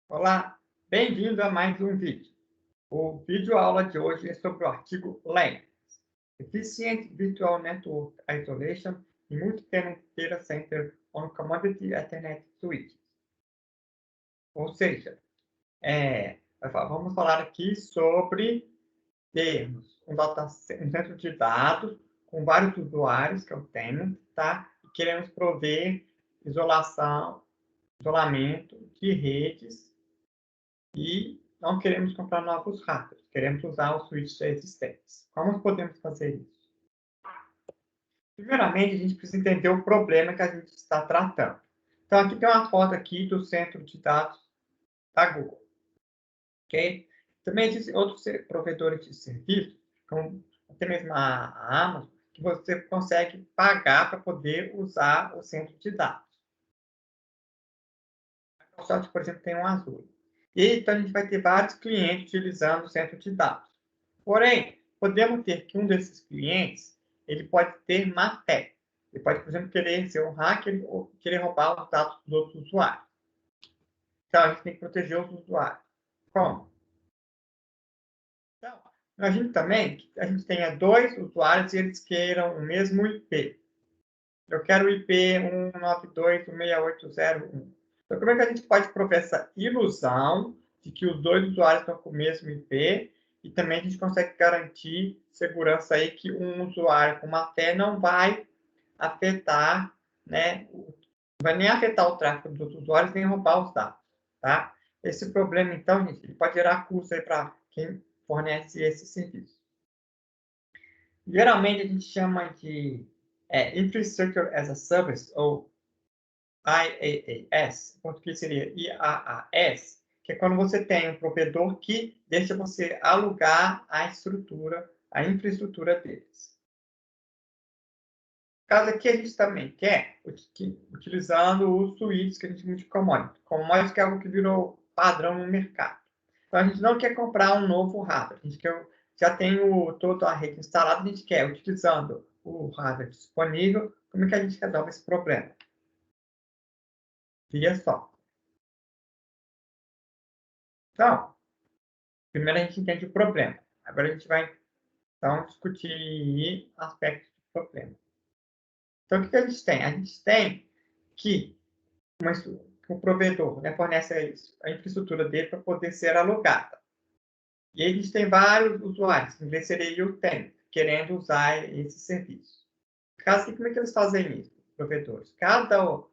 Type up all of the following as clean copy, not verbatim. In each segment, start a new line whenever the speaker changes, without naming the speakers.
Olá, bem-vindo a mais um vídeo. O vídeo aula de hoje é sobre o artigo LAN, Efficient Virtual Network Isolation in Multi-Tenant Data Center on Commodity Ethernet Switch. Ou seja, vamos falar aqui sobre termos um centro de dados com vários usuários, que é o tenant, tá? E queremos prover isolamento de redes e não queremos comprar novos hardwares, queremos usar os switches existentes. Como podemos fazer isso? Primeiramente, a gente precisa entender o problema que a gente está tratando. Então, aqui tem uma foto aqui do centro de dados da Google, ok? Também existem outros provedores de serviço, como até mesmo a Amazon, que você consegue pagar para poder usar o centro de dados. A Microsoft, por exemplo, tem um Azure. E então a gente vai ter vários clientes utilizando o centro de dados. Porém, podemos ter que um desses clientes, ele pode ter má fé. Ele pode, por exemplo, querer ser um hacker ou querer roubar os dados dos outros usuários. Então, a gente tem que proteger os usuários. Como? Então, imagine também que a gente tenha dois usuários e eles queiram o mesmo IP. Eu quero o IP 192.168.0.1. Então, como é que a gente pode prover essa ilusão de que os dois usuários estão com o mesmo IP e também a gente consegue garantir segurança aí que um usuário com má fé não vai afetar, né, não vai nem afetar o tráfego dos outros usuários, nem roubar os dados, tá? Esse problema, então, gente, ele pode gerar custo aí para quem fornece esse serviço. Geralmente, a gente chama de Infrastructure as a Service, ou IaaS, em português seria IaaS, que é quando você tem um provedor que deixa você alugar a infraestrutura deles. No caso aqui, a gente também quer, utilizando os switches que a gente chama de commodity. Commodity que é algo que virou padrão no mercado. Então, a gente não quer comprar um novo hardware. A gente já tem toda a rede instalada, a gente quer, utilizando o hardware disponível, como é que a gente resolve esse problema? Via software. Então, primeiro a gente entende o problema. Agora a gente vai, então, discutir aspectos do problema. Então, o que a gente tem? A gente tem que o provedor, né, fornece a infraestrutura dele para poder ser alugada. E aí a gente tem vários usuários, que inglês seria o tenant, querendo usar esse serviço. No caso, como é que eles fazem isso, os provedores? Cada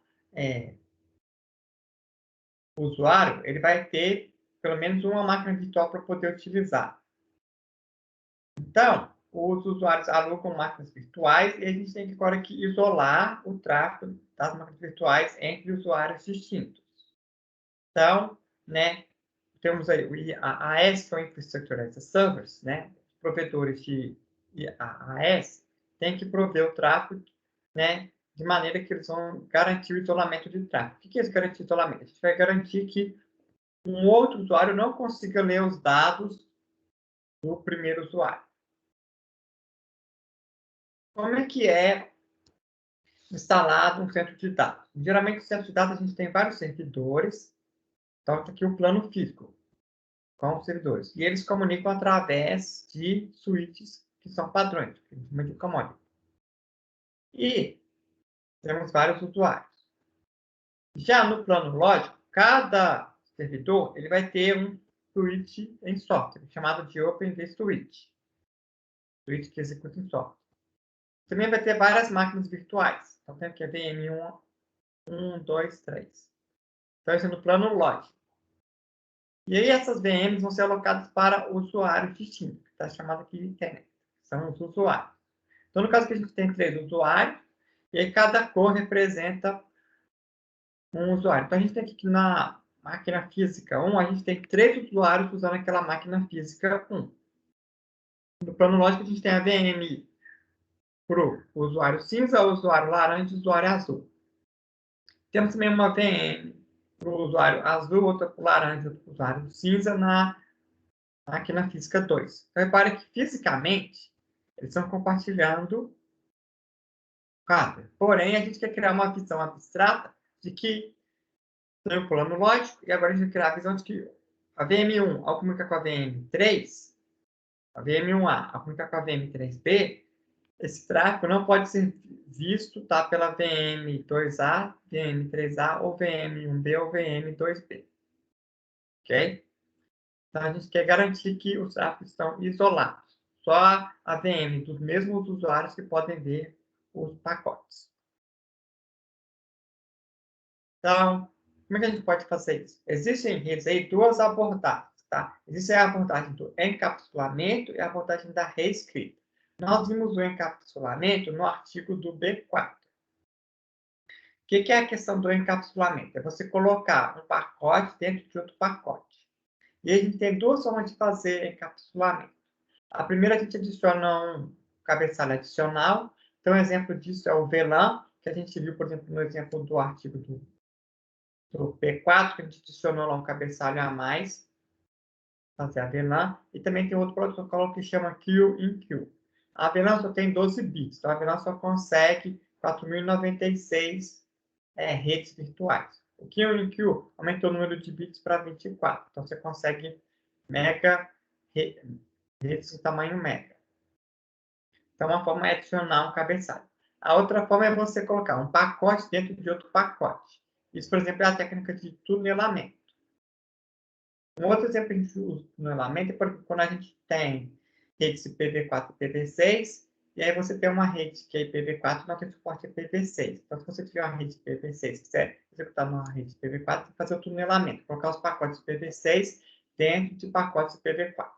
usuário ele vai ter pelo menos uma máquina virtual para poder utilizar. Então, os usuários alugam máquinas virtuais e a gente tem que agora que isolar o tráfego das máquinas virtuais entre usuários distintos. Então, né, temos aí o IaaS, que é o Infrastructure as a Service, né? Os provedores de IaaS têm que prover o tráfego, né, de maneira que eles vão garantir o isolamento de tráfego. O que é esse garantir isolamento? A gente vai garantir que um outro usuário não consiga ler os dados do primeiro usuário. Como é que é instalado um centro de dados? Geralmente, no centro de dados, a gente tem vários servidores. Então, está aqui o plano físico com os servidores. E eles comunicam através de switches que são padrões, que a gente chama de commodity. E temos vários usuários. Já no plano lógico, cada servidor ele vai ter um switch em software, chamado de OpenVSwitch. Switch que executa em software. Também vai ter várias máquinas virtuais. Então, tem aqui a VM1, 1, 2, 3. Então, isso é no plano lógico. E aí, essas VMs vão ser alocadas para usuários distintos, que está chamado aqui de tenant. São os usuários. Então, no caso que a gente tem 3 usuários, e aí cada cor representa um usuário. Então, a gente tem aqui que na máquina física 1, a gente tem 3 usuários usando aquela máquina física 1. No plano lógico, a gente tem a VM para o usuário cinza, o usuário laranja e o usuário azul. Temos também uma VM para o usuário azul, outra para o laranja, para o usuário cinza na máquina física 2. Então, repare que fisicamente eles estão compartilhando hardware. Porém, a gente quer criar uma visão abstrata de que tem o plano lógico, e agora a gente vai criar a visão de que a VM1, ao comunicar com a VM3, a VM1A, ao comunicar com a VM3B, esse tráfego não pode ser visto, tá, pela VM2A, VM3A, ou VM1B ou VM2B. Ok? Então, a gente quer garantir que os tráfegos estão isolados. Só a VM dos mesmos usuários que podem ver os pacotes. Então, como é que a gente pode fazer isso? Existem em redes aí duas abordagens, tá? Existe a abordagem do encapsulamento e a abordagem da reescrita. Nós vimos o encapsulamento no artigo do B4. O que é a questão do encapsulamento? É você colocar um pacote dentro de outro pacote. E a gente tem duas formas de fazer encapsulamento. A primeira, a gente adiciona um cabeçalho adicional. Então, um exemplo disso é o VLAN, que a gente viu, por exemplo, no exemplo do artigo do P4, que a gente adicionou lá um cabeçalho a mais, fazer a VLAN. E também tem outro protocolo que chama Q-in-Q. A VLAN só tem 12 bits, então a VLAN só consegue 4.096 redes virtuais. O Q-in-Q aumentou o número de bits para 24, então você consegue redes de tamanho mega. Então, uma forma é adicionar um cabeçalho. A outra forma é você colocar um pacote dentro de outro pacote. Isso, por exemplo, é a técnica de tunelamento. Um outro exemplo que a gente usa de tunelamento é quando a gente tem redes IPv4 e IPv6, e aí você tem uma rede que é IPv4 e não tem suporte a IPv6. Então, se você tiver uma rede IPv6 e quiser executar numa rede IPv4, tem que fazer o tunelamento, colocar os pacotes IPv6 dentro de pacotes IPv4.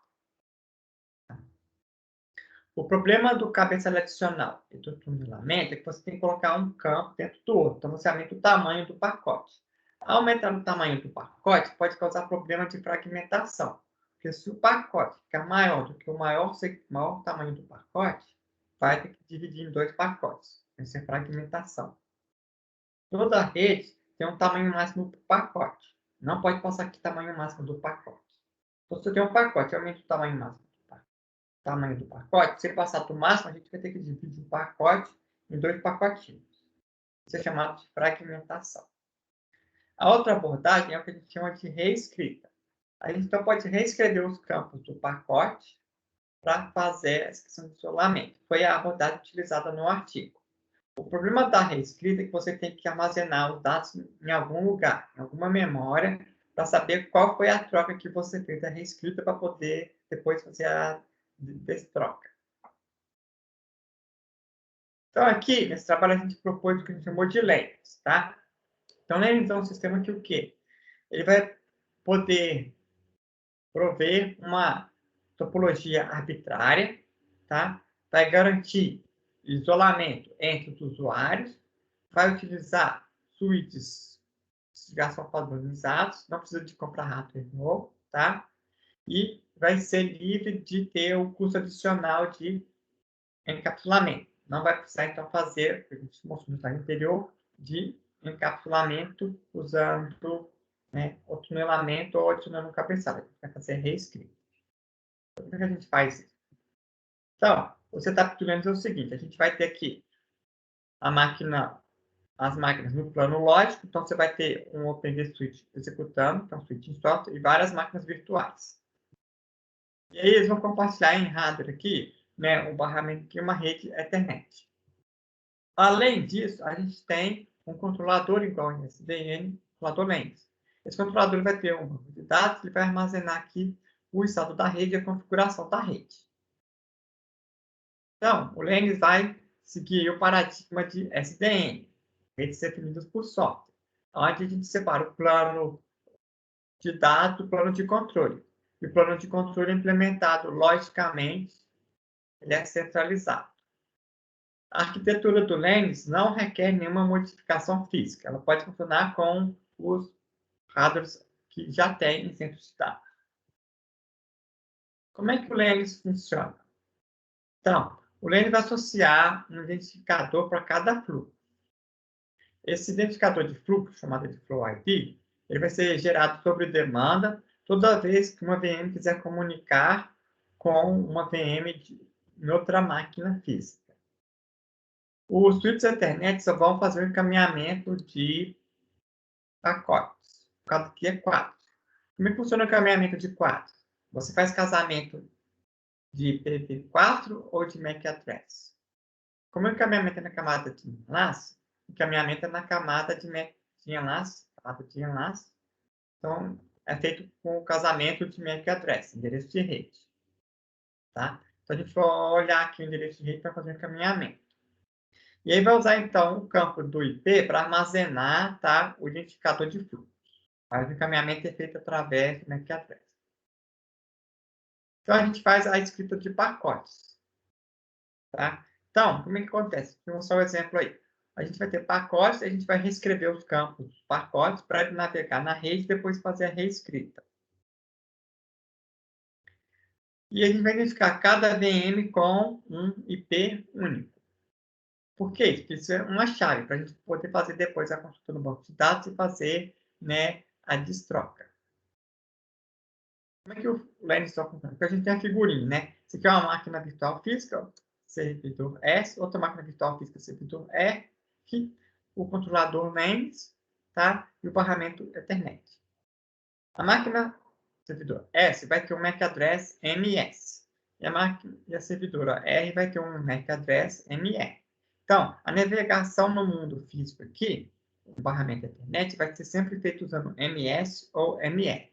O problema do cabeçalho adicional e do tunelamento é que você tem que colocar um campo dentro do outro. Então, você aumenta o tamanho do pacote. Aumentar o tamanho do pacote pode causar problema de fragmentação. Porque se o pacote ficar maior do que o maior tamanho do pacote, vai ter que dividir em dois pacotes. Essa é fragmentação. Toda rede tem um tamanho máximo do pacote. Não pode passar aqui o tamanho máximo do pacote. Então, se você tem um pacote, aumenta o tamanho máximo tamanho do pacote, se ele passar do máximo, a gente vai ter que dividir o pacote em dois pacotinhos. Isso é chamado de fragmentação. A outra abordagem é o que a gente chama de reescrita. A gente então pode reescrever os campos do pacote para fazer essa questão de isolamento. Foi a abordagem utilizada no artigo. O problema da reescrita é que você tem que armazenar os dados em algum lugar, em alguma memória, para saber qual foi a troca que você fez da reescrita para poder depois fazer a destroca. Então, aqui, nesse trabalho, a gente propôs o que a gente chamou de layers, tá? Então, layers é um sistema que o quê? Ele vai poder prover uma topologia arbitrária, tá? Vai garantir isolamento entre os usuários, vai utilizar switches que já são padronizados, não precisa de comprar hardware novo, tá? E vai ser livre de ter o custo adicional de encapsulamento. Não vai precisar, então, fazer, a gente mostrou no slide anterior, de encapsulamento usando o tunelamento ou adicionando um cabeçalho. A gente vai fazer reescrito. Como é que a gente faz isso? Então, o setup do Linux é o seguinte, a gente vai ter aqui as máquinas no plano lógico, então você vai ter um OpenVSwitch executando, então switch install, e várias máquinas virtuais. E aí eles vão compartilhar em hardware aqui, um barramento aqui, uma rede Ethernet. Além disso, a gente tem um controlador igual em SDN, controlador LENS. Esse controlador vai ter um banco de dados, ele vai armazenar aqui o estado da rede e a configuração da rede. Então, o LENS vai seguir o paradigma de SDN, redes definidas por software, onde a gente separa o plano de dados do plano de controle. E o plano de controle é implementado logicamente, ele é centralizado. A arquitetura do LENS não requer nenhuma modificação física. Ela pode funcionar com os hardwares que já tem em centro de dados. Como é que o LENS funciona? Então, o LENS vai associar um identificador para cada fluxo. Esse identificador de fluxo, chamado de Flow ID, ele vai ser gerado sobre demanda toda vez que uma VM quiser comunicar com uma VM em outra máquina física. Os switches Ethernet só vão fazer o encaminhamento de pacotes. causa aqui é 4. Como é que funciona o caminhamento de 4? Você faz casamento de IPv4 ou de MAC address? Como o encaminhamento é na camada de enlace, o encaminhamento é na camada de enlace, então é feito com o casamento de MAC address, endereço de rede. Tá? Então a gente vai olhar aqui o endereço de rede para fazer o encaminhamento. E aí vai usar então o campo do IP para armazenar, tá, o identificador de fluxo. Mas o encaminhamento é feito através do MAC address. Então a gente faz a escrita de pacotes. Tá? Então, como é que acontece? Vamos só um exemplo aí. A gente vai ter pacotes, a gente vai reescrever os campos dos pacotes para ele navegar na rede e depois fazer a reescrita. E a gente vai identificar cada VM com um IP único. Por quê? Porque isso é uma chave para a gente poder fazer depois a consulta no banco de dados e fazer, né, a destroca. Como é que o Linux funciona? Porque a gente tem a figurinha, né? Isso aqui é uma máquina virtual física, servidor S, outra máquina virtual física, servidor R, o controlador Linux, tá? E o barramento Ethernet. A máquina servidor S vai ter um MAC address MS. E a servidora R vai ter um MAC address ME. Então, a navegação no mundo físico aqui, o barramento Ethernet, vai ser sempre feito usando MS ou ME.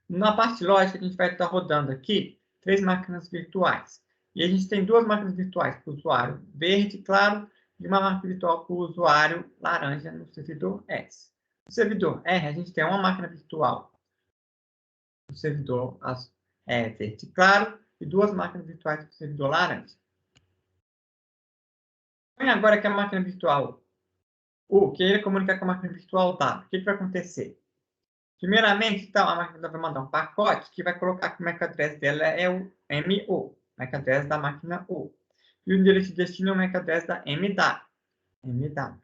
Na parte lógica, a gente vai estar rodando aqui 3 máquinas virtuais. E a gente tem 2 máquinas virtuais para o usuário verde, claro, e uma máquina virtual para o usuário laranja no servidor S. No servidor R, a gente tem uma máquina virtual no servidor verde, claro, e 2 máquinas virtuais para o servidor laranja. E agora que a máquina virtual U queira comunicar com a máquina virtual W, o que vai acontecer? Primeiramente, então, a máquina vai mandar um pacote que vai colocar que o MAC address dela é o MO, MAC address da máquina U. E o endereço de destino é o MAC address da MW.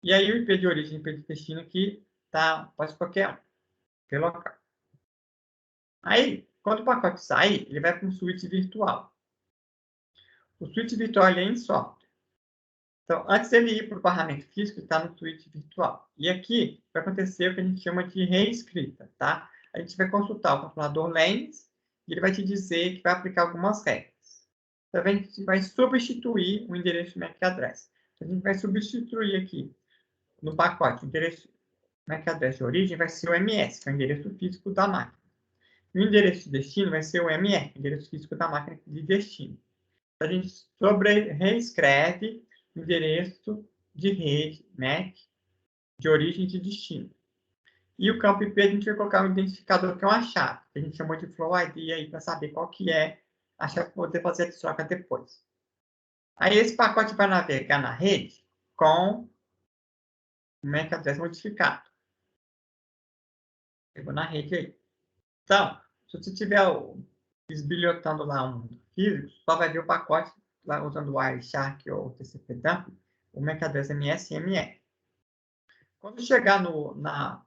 E aí o IP de origem e o IP de destino aqui pode ser qualquer um, qualquer local. Aí, quando o pacote sair, ele vai para um switch virtual. O switch virtual é em software. Então, antes dele ir para o barramento físico, está no switch virtual. E aqui vai acontecer o que a gente chama de reescrita, tá? A gente vai consultar o controlador Linux e ele vai te dizer que vai aplicar algumas regras. Então, a gente vai substituir o endereço MAC address. Então, a gente vai substituir aqui no pacote o endereço MAC address de origem vai ser o MS, que é o endereço físico da máquina. E o endereço de destino vai ser o MR, o endereço físico da máquina de destino. Então, a gente reescreve o endereço de rede MAC de origem e de destino. E o campo IP a gente vai colocar um identificador que é uma chave, que a gente chamou de Flow ID aí para saber qual que é a chave para poder fazer a troca depois. Aí esse pacote vai navegar na rede com o MAC address modificado. Eu vou na rede aí. Então, se você estiver esbilhotando lá um mundo físico, só vai ver o pacote lá usando o Wireshark ou TCP/dump, o MAC address MSME. Quando chegar na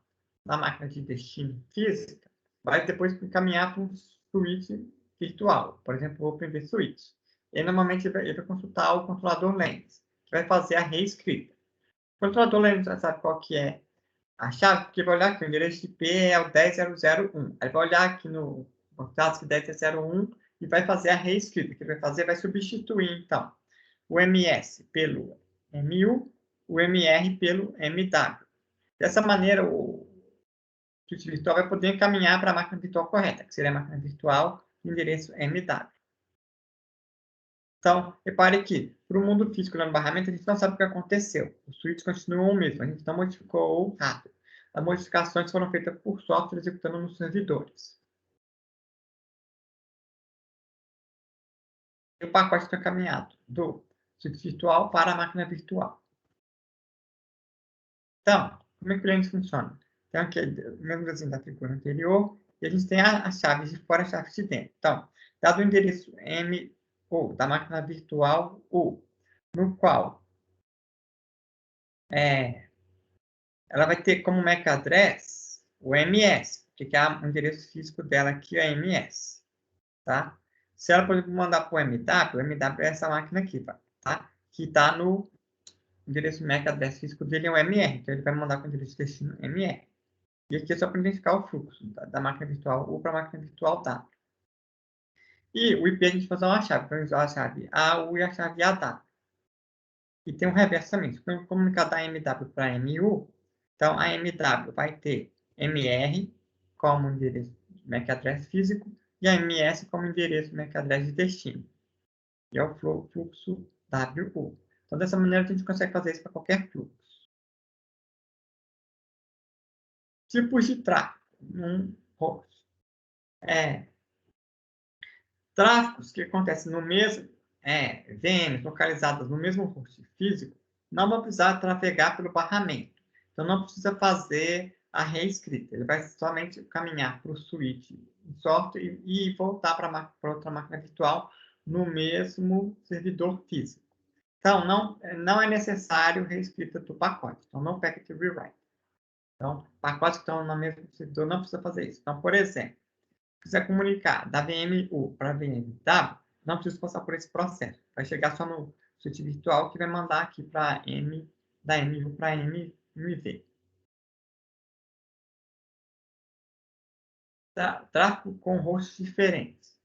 máquina de destino física, vai depois encaminhar para um switch virtual, por exemplo, o OpenVSwitch. E normalmente ele vai consultar o controlador Linux, que vai fazer a reescrita. O controlador Linux já sabe qual que é a chave, porque vai olhar que o endereço IP é o 10.0.0.1. Aí vai olhar aqui no dados que 10.0.0.1 e vai fazer a reescrita. O que ele vai fazer? Vai substituir, então, o MS pelo MU, o MR pelo MW. Dessa maneira, o switch virtual vai poder encaminhar para a máquina virtual correta, que seria a máquina virtual do endereço MW. Então, repare que, para o mundo físico no barramento, a gente não sabe o que aconteceu. Os switches continuam o mesmo, a gente não modificou o hardware. As modificações foram feitas por software executando nos servidores. E o pacote foi encaminhado do switch virtual para a máquina virtual. Então, como é que o Linux funciona? Tem aqui o mesmo desenho da figura anterior, e a gente tem as chaves de fora e as chaves de dentro. Então, dado o endereço MO da máquina virtual U, no qual ela vai ter como MAC address o MS, que é o endereço físico dela aqui, é MS. Tá? Se ela, por exemplo, mandar para o MW é essa máquina aqui, tá? Que está no o endereço MAC address físico dele é o MR, então ele vai mandar com o endereço de destino MR. E aqui é só para identificar o fluxo da máquina virtual ou para a máquina virtual W. E o IP a gente vai usar uma chave, então usar a chave AU e a chave AW. E tem um reverso também, se eu comunicar da MW para MU, então a MW vai ter MR como endereço MAC address físico e a MS como endereço MAC address de destino. E é o fluxo WU. Então, dessa maneira, a gente consegue fazer isso para qualquer fluxo. Tipos de tráfego num host. Tráfegos que acontecem no mesmo VMs localizadas no mesmo host físico não vão precisar trafegar pelo barramento. Então, não precisa fazer a reescrita. Ele vai somente caminhar para o switch de software e voltar para outra máquina virtual no mesmo servidor físico. Então, não é necessário reescrita do pacote. Então, não packet rewrite. Então, pacotes que estão no mesmo servidor não precisa fazer isso. Então, por exemplo, se quiser comunicar da VMU para a VMW, não precisa passar por esse processo. Vai chegar só no switch virtual que vai mandar aqui para da MU para MV. Tráfego com hosts diferentes.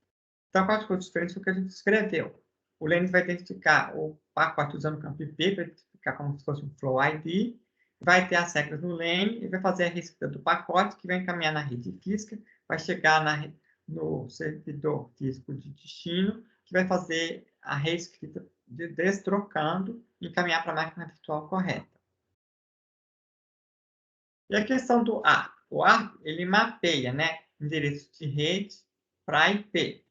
Então, com as hosts diferentes, foi o que a gente escreveu. O Linux vai identificar o pacote usando o campo IP, vai identificar como se fosse um flow ID, vai ter as regras no lane e vai fazer a reescrita do pacote que vai encaminhar na rede física, vai chegar no servidor físico de destino, que vai fazer a reescrita destrocando e encaminhar para a máquina virtual correta. E a questão do ARP? O ARP, ele mapeia, né, endereço de rede para IP.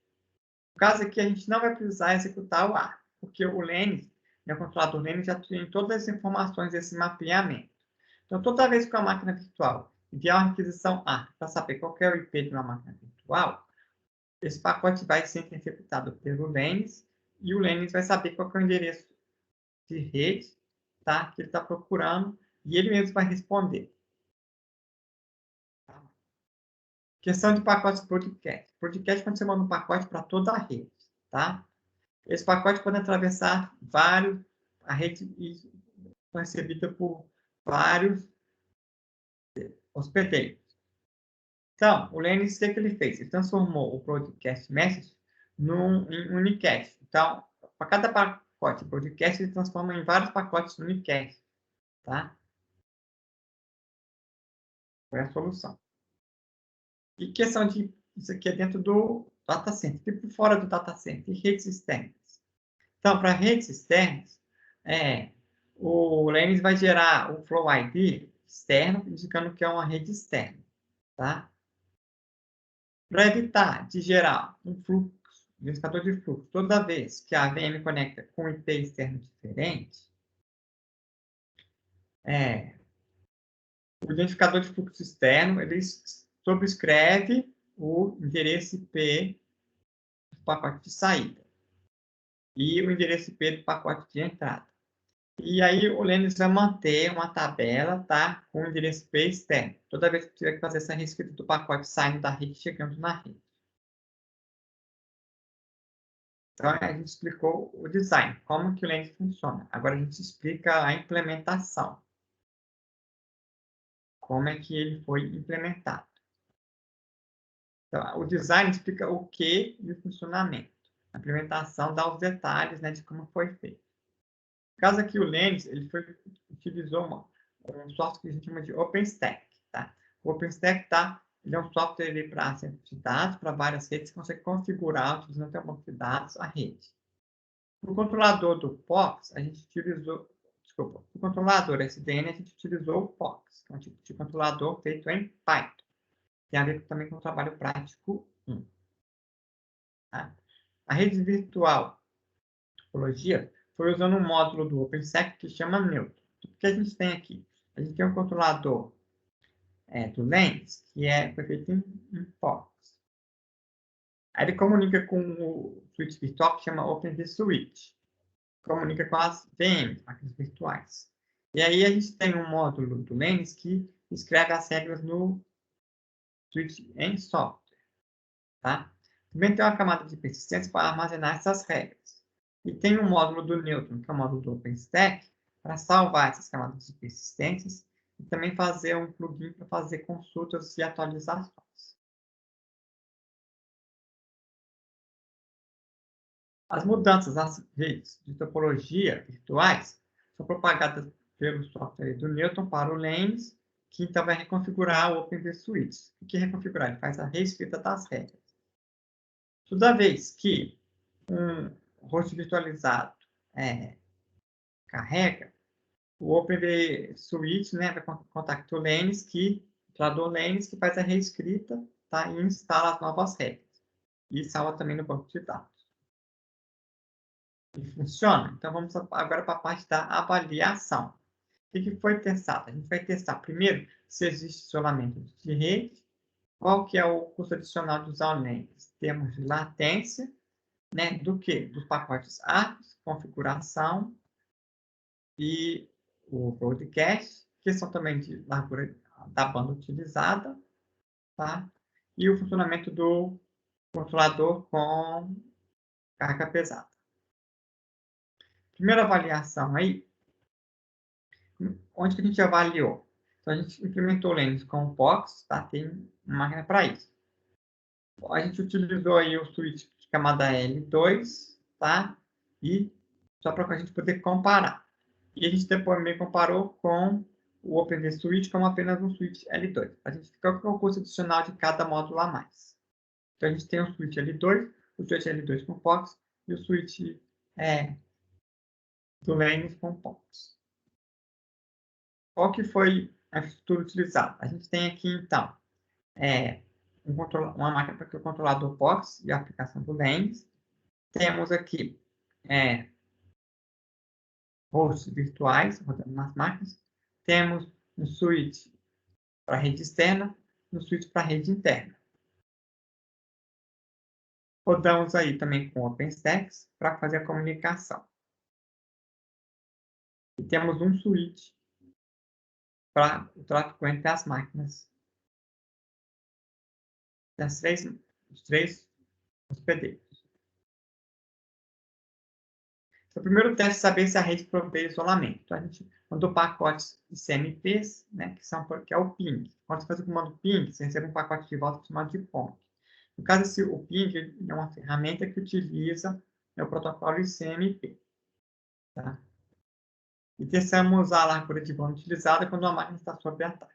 No caso aqui, a gente não vai precisar executar o ARP, porque o Linux, o controlador Linux, já tem todas as informações desse mapeamento. Então, toda vez que uma máquina virtual enviar uma requisição ARP para saber qual é o IP de uma máquina virtual, esse pacote vai ser interceptado pelo Linux e o Linux vai saber qual é o endereço de rede, tá, que ele está procurando e ele mesmo vai responder. Questão de pacotes broadcast. Broadcast é quando você manda um pacote para toda a rede, tá? Esse pacote pode atravessar a rede e foi recebida por vários hospedeiros. Então, o Linux, o que ele fez? Ele transformou o broadcast message em unicast. Então, para cada pacote broadcast, ele transforma em vários pacotes unicast, tá? Foi a solução. E questão de isso aqui é dentro do data center, e por fora do data center, e redes externas. Então, para redes externas, o Linux vai gerar o Flow ID externo, indicando que é uma rede externa, tá? Para evitar de gerar um fluxo, um identificador de fluxo, toda vez que a VM conecta com um IP externo diferente, o identificador de fluxo externo, ele sobrescreve o endereço IP do pacote de saída e o endereço IP do pacote de entrada. E aí o Linux vai manter uma tabela, tá, com o endereço IP externo. Toda vez que tiver que fazer essa reescrita do pacote saindo da rede, chegando na rede. Então, a gente explicou o design, como que o Linux funciona. Agora, a gente explica a implementação. Como é que ele foi implementado. Então, o design explica o que e o funcionamento. A implementação dá os detalhes, né, de como foi feito. No caso aqui, o Linux, ele utilizou um software que a gente chama de OpenStack. Tá? O OpenStack ele é um software para centro de dados, para várias redes, que consegue configurar, utilizando até um banco de dados, a rede. No controlador do POX, a gente utilizou, no controlador SDN, a gente utilizou o POX, que é um tipo de controlador feito em Python. Tem a ver também com o trabalho prático 1. Tá? A rede virtual topologia foi usando um módulo do OpenStack que chama Neutron. O que a gente tem aqui? A gente tem um controlador do Linux, que foi feito em POX. Aí ele comunica com o switch virtual que chama OpenVSwitch. Comunica com as VMs, máquinas virtuais. E aí a gente tem um módulo do Linux que escreve as regras no switch em software. Tá? Também tem uma camada de persistência para armazenar essas regras. E tem um módulo do Neutron, que é o módulo do OpenStack, para salvar essas camadas de persistências e também fazer um plugin para fazer consultas e atualizações. As mudanças nas redes de topologia virtuais são propagadas pelo software do Newton para o Lens, que então vai reconfigurar o OpenVSwitch. O que é reconfigurar? Ele faz a reescrita das regras. Toda vez que um host virtualizado carrega, o OpenVSwitch, né, vai contactar o Lens, que faz a reescrita, tá, e instala as novas regras. E salva também no banco de dados. E funciona? Então, vamos agora para a parte da avaliação. O que foi testado? A gente vai testar primeiro se existe isolamento de rede, qual que é o custo adicional de usar o Lens, termos de latência, né, do que? Dos pacotes ARPS, configuração e o broadcast, que são também de largura da banda utilizada, tá? E o funcionamento do controlador com carga pesada. Primeira avaliação aí, onde que a gente avaliou? Então, a gente implementou o Lens com o POX, tá? Tem uma máquina para isso. A gente utilizou aí o switch de camada L2, tá? E só para a gente poder comparar. E a gente depois também comparou com o OpenVSwitch como apenas um switch L2. A gente ficou com o custo adicional de cada módulo a mais. Então, a gente tem o switch L2, o switch L2 com POX e o switch do Lens com POX. Qual que foi a estrutura utilizada? A gente tem aqui, então, uma máquina para o controlador POX e a aplicação do Lens. Temos aqui hosts virtuais rodando nas máquinas. Temos um switch para a rede externa e um switch para a rede interna. Rodamos aí também com OpenStack para fazer a comunicação. E temos um switch para o tráfego entre as máquinas dos três hospedeiros. O primeiro teste é saber se a rede provê isolamento. Então, a gente mandou pacotes de CMPs, né, que é o ping. Quando você faz o comando ping, você recebe um pacote de volta chamado de PONG. No caso, o ping é uma ferramenta que utiliza o protocolo ICMP. Tá? E testamos a largura de banda utilizada quando a máquina está sob ataque.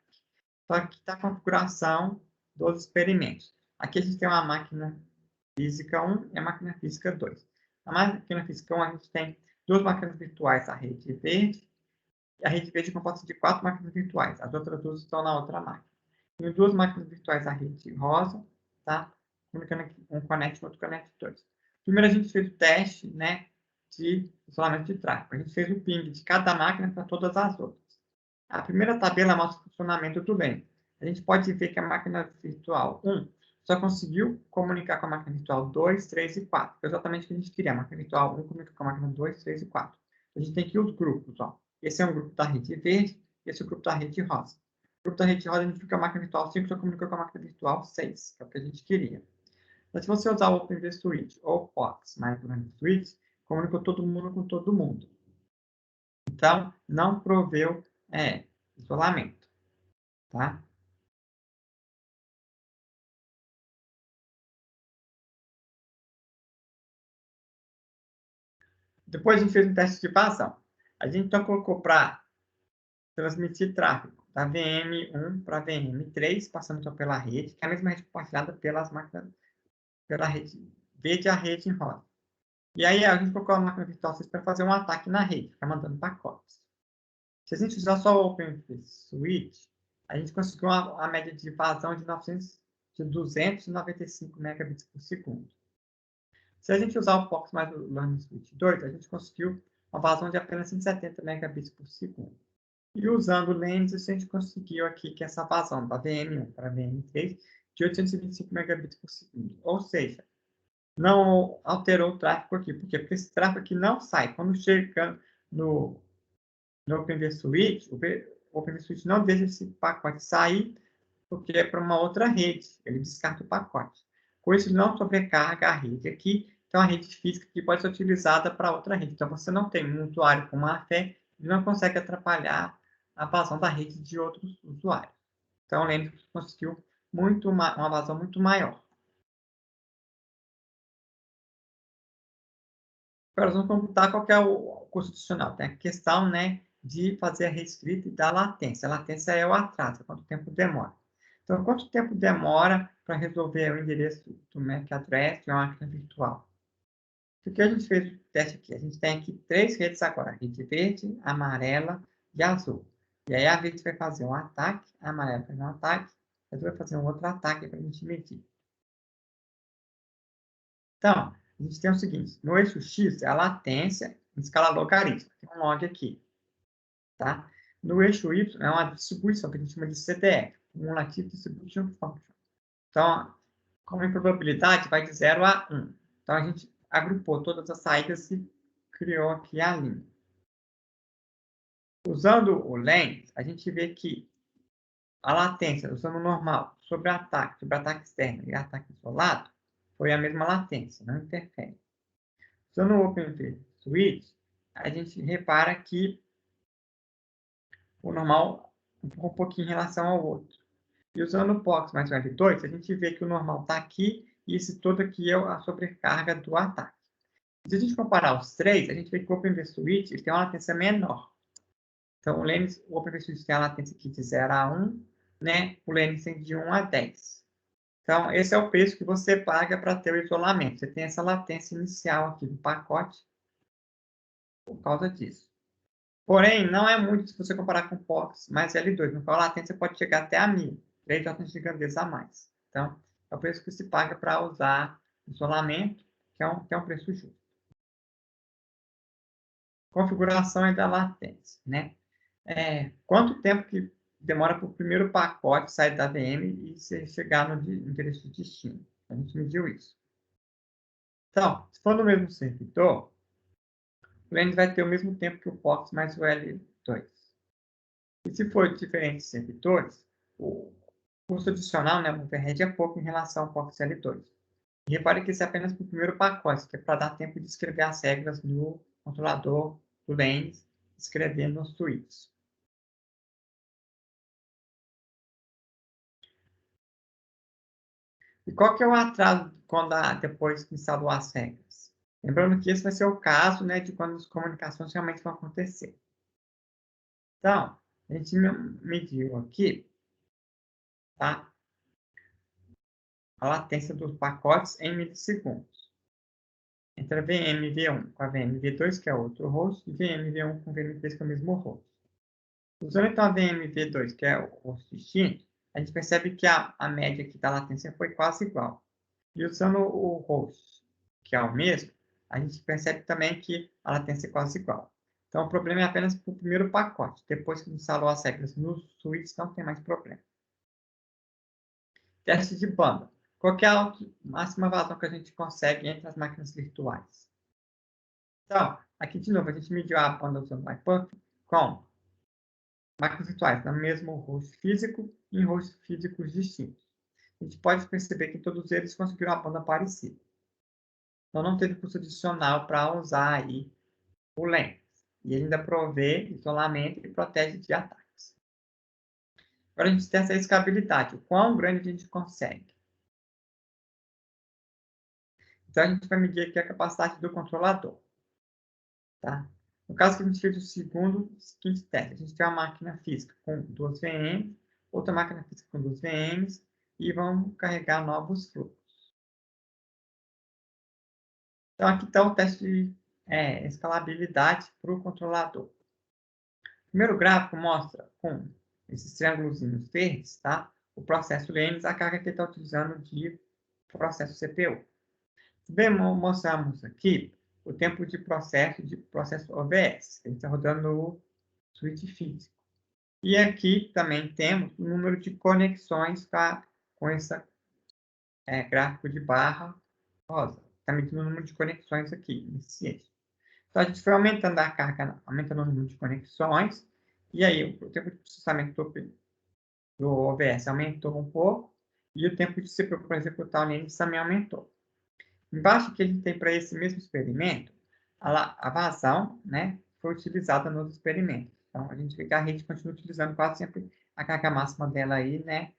Então, aqui está a configuração dos experimentos. Aqui a gente tem uma máquina física 1 e a máquina física 2. Na máquina física 1, a gente tem duas máquinas virtuais, a rede verde, e a rede verde é composta de 4 máquinas virtuais. As outras duas estão na outra máquina. Tem duas máquinas virtuais, a rede rosa, tá? Um conecta e outro conecta 2. Primeiro, a gente fez o teste, né, de isolamento de tráfego. A gente fez o ping de cada máquina para todas as outras. A primeira tabela mostra o funcionamento do Lens. A gente pode ver que a máquina virtual 1 só conseguiu comunicar com a máquina virtual 2, 3 e 4. Foi exatamente o que a gente queria. A máquina virtual 1 comunica com a máquina 2, 3 e 4. A gente tem aqui os grupos. Ó. Esse é um grupo da rede verde, esse é o grupo da rede rosa. O grupo da rede rosa, a gente fica com a máquina virtual 5 só comunicou com a máquina virtual 6, que é o que a gente queria. Mas se você usar o OpenVSwitch ou o POX, mais o OpenVSwitch, comunicou todo mundo com todo mundo. Então, não proveu isolamento. Tá? Depois a gente fez um teste de vazão. A gente então colocou para transmitir tráfego da VM1 para VM3, passando então pela rede, que é a mesma rede compartilhada pelas máquinas, pela rede verde e a rede rosa. E aí a gente colocou a máquina virtual 6 para fazer um ataque na rede, ficar mandando pacotes. Se a gente usar só o OpenVSwitch, a gente conseguiu a média de vazão de 295 megabits por segundo. Se a gente usar o POX mais o Learning Switch 2, a gente conseguiu uma vazão de apenas 170 megabits por segundo. E usando o Lens, a gente conseguiu aqui que essa vazão da VM1 para a VM3 de 825 megabits por segundo. Ou seja, não alterou o tráfego aqui. Por quê? Porque esse tráfego aqui não sai. Quando chega no OpenVSwitch, o OpenVSwitch não deixa esse pacote sair, porque é para uma outra rede. Ele descarta o pacote. Com isso, não sobrecarga a rede aqui. Então, a rede física que pode ser utilizada para outra rede. Então, você não tem um usuário com má fé e não consegue atrapalhar a vazão da rede de outros usuários. Então, o Linux conseguiu uma vazão muito maior. Agora, vamos computar qual que é o custo adicional. Tem a questão, né, de fazer a reescrita e da latência. A latência é o atraso, quanto tempo demora. Então, quanto tempo demora para resolver o endereço do MAC address de uma máquina virtual? O que a gente fez o teste aqui? A gente tem aqui 3 redes agora, rede verde, amarela e azul. E aí a verde vai fazer um ataque, a amarela vai fazer um ataque, a azul vai fazer um outro ataque para a gente medir. Então, a gente tem o seguinte, no eixo X é a latência em escala logarítmica, tem um log aqui. Tá? No eixo Y é uma distribuição que a gente chama de CDF, Cumulative Distribution Function. Então, como em probabilidade, vai de 0 a 1. Então, a gente agrupou todas as saídas e criou aqui a linha. Usando o lens, a gente vê que a latência, usando o normal, sobre ataque externo e ataque isolado, foi a mesma latência, não interfere. Usando o OpenVSwitch, a gente repara que o normal um pouquinho em relação ao outro. E usando o POX mais o L2, a gente vê que o normal está aqui e esse todo aqui é a sobrecarga do ataque. Se a gente comparar os três, a gente vê que o OpenVSwitch tem uma latência menor. Então, o OpenVSwitch tem a latência aqui de 0 a 1, né? O Linux tem de 1 a 10. Então, esse é o preço que você paga para ter o isolamento. Você tem essa latência inicial aqui do pacote por causa disso. Porém, não é muito se você comparar com o POX mais L2, no qual a latência pode chegar até a 1000, 3 ordens de grandeza a mais. Então, é o preço que se paga para usar isolamento, que é um preço justo. Configuração da latência, né? Quanto tempo que demora para o primeiro pacote sair da VM e chegar no endereço de destino? A gente mediu isso. Então, se for no mesmo servidor, o Linux vai ter o mesmo tempo que o POX mais o L2. E se for diferentes servidores, o custo adicional, né, o overhead é pouco em relação ao POX L2. E repare que isso é apenas para o primeiro pacote, que é para dar tempo de escrever as regras no controlador do Linux, escrever nos switches. E qual que é o atraso depois que instalou as regras? Lembrando que esse vai ser o caso, né, de quando as comunicações realmente vão acontecer. Então, a gente mediu aqui, tá, a latência dos pacotes em milissegundos. Entre a VM-V1 com a VM-V2, que é outro host, e VM-V1 com VM-V3, que é o mesmo host. Usando então a VM-V2, que é o host distinto, a gente percebe que a média aqui da latência foi quase igual. E usando o host, que é o mesmo, a gente percebe também que a latência é quase igual. Então, o problema é apenas para o primeiro pacote. Depois que instalou as regras nos switches, não tem mais problema. Teste de banda. Qual é a máxima vazão que a gente consegue entre as máquinas virtuais? Então, aqui de novo, a gente mediu a banda usando o iPuff com máquinas virtuais no mesmo host físico e em hosts físicos distintos. A gente pode perceber que todos eles conseguiram uma banda parecida. Então, não teve custo adicional para usar aí o Linux. E ainda provê isolamento e protege de ataques. Agora a gente tem essa escalabilidade. O quão grande a gente consegue? Então, a gente vai medir aqui a capacidade do controlador. Tá? No caso que a gente fez o seguinte teste, a gente tem uma máquina física com 2 VMs, outra máquina física com 2 VMs, e vamos carregar novos fluxos. Então, aqui está o teste de escalabilidade para o controlador. O primeiro gráfico mostra, com esses triângulos verdes, tá? O processo Linux, a carga que ele está utilizando de processo CPU. Bem, mostramos aqui o tempo de processo OBS, que está rodando no switch físico. E aqui também temos o número de conexões com esse gráfico de barra rosa. Está medindo o número de conexões aqui, nesse eixo. Então, a gente foi aumentando a carga, aumentando o número de conexões, e aí o tempo de processamento do OBS aumentou um pouco, e o tempo de CPU para executar o Linux também aumentou. Embaixo que a gente tem para esse mesmo experimento, a vazão, né, foi utilizada nos experimentos. Então, a gente vê que a rede continua utilizando quase sempre a carga máxima dela aí, né,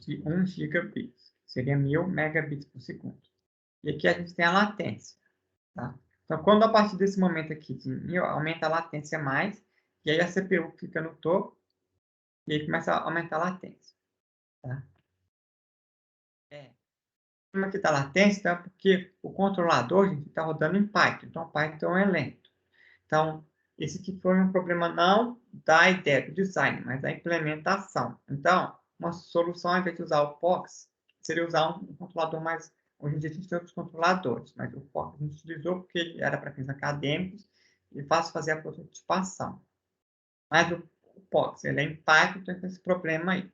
de 1 gigabit, seria 1000 megabits por segundo. E aqui a gente tem a latência, tá? Então, quando a partir desse momento aqui de 1000, aumenta a latência mais, e aí a CPU fica no topo, e aí começa a aumentar a latência, tá? O problema aqui da latência, tá? Porque o controlador, gente, está rodando em Python, então Python é lento. Então, esse aqui foi um problema não da ideia do design, mas da implementação. Então, uma solução, ao invés de usar o POX, seria usar um controlador mais... Hoje em dia a gente tem outros controladores, mas o POX a gente utilizou porque ele era para fins acadêmicos e fácil fazer a prototipação. Mas o POX, ele é em Python, então tem esse problema aí.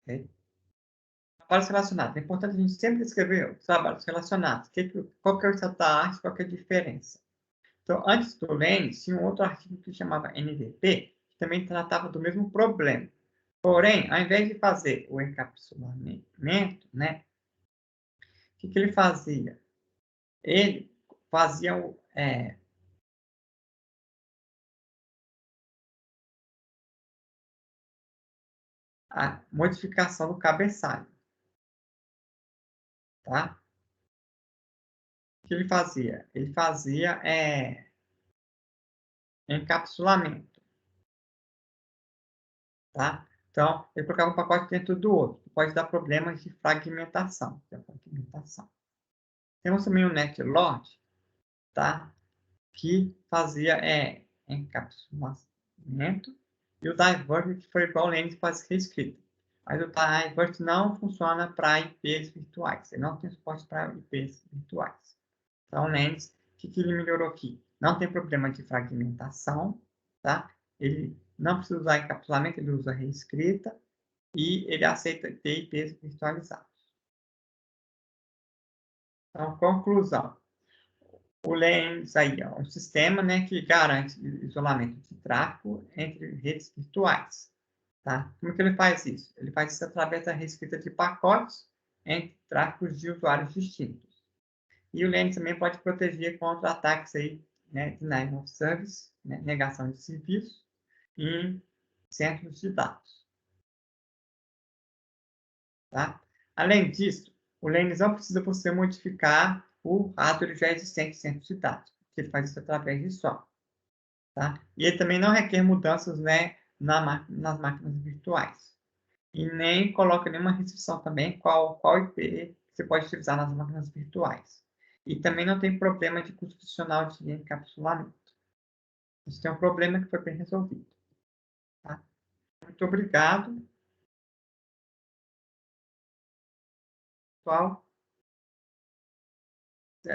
Okay? Trabalhos relacionados. É importante a gente sempre escrever os trabalhos relacionados. Qual que é o estado da arte, qual que é a diferença. Então, antes do Lenz, tinha um outro artigo que chamava NDP, que também tratava do mesmo problema. Porém, ao invés de fazer o encapsulamento, né, o que ele fazia? Ele fazia a modificação do cabeçalho. Tá? O que ele fazia? Ele fazia encapsulamento. Tá? Então, ele colocava um pacote dentro do outro. Pode dar problemas de fragmentação. Temos também o netlog, tá? Que fazia encapsulamento, e o divert, que foi igual ao Linux faz reescrita. Mas o divert não funciona para IPs virtuais. Ele não tem suporte para IPs virtuais. Então, o Linux, o que ele melhorou aqui? Não tem problema de fragmentação, tá? Ele não precisa usar encapsulamento, ele usa reescrita, e ele aceita ter IPs virtualizados. Então, conclusão. O Lens aí é um sistema, né, que garante isolamento de tráfego entre redes virtuais. Tá? Como que ele faz isso? Ele faz isso através da reescrita de pacotes entre tráfegos de usuários distintos. E o Lens também pode proteger contra ataques aí, né, denial of service, né, negação de serviço, em centros de dados. Tá? Além disso, o Lens não precisa você modificar o hardware já existente em centros de dados, porque ele faz isso através de software. Tá? E ele também não requer mudanças, né, nas máquinas virtuais. E nem coloca nenhuma restrição também qual IP você pode utilizar nas máquinas virtuais. E também não tem problema de custo adicional de encapsulamento. Isso tem um problema que foi bem resolvido. Tá? Muito obrigado, pessoal.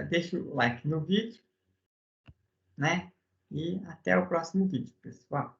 Deixa o like no vídeo, né? E até o próximo vídeo, pessoal.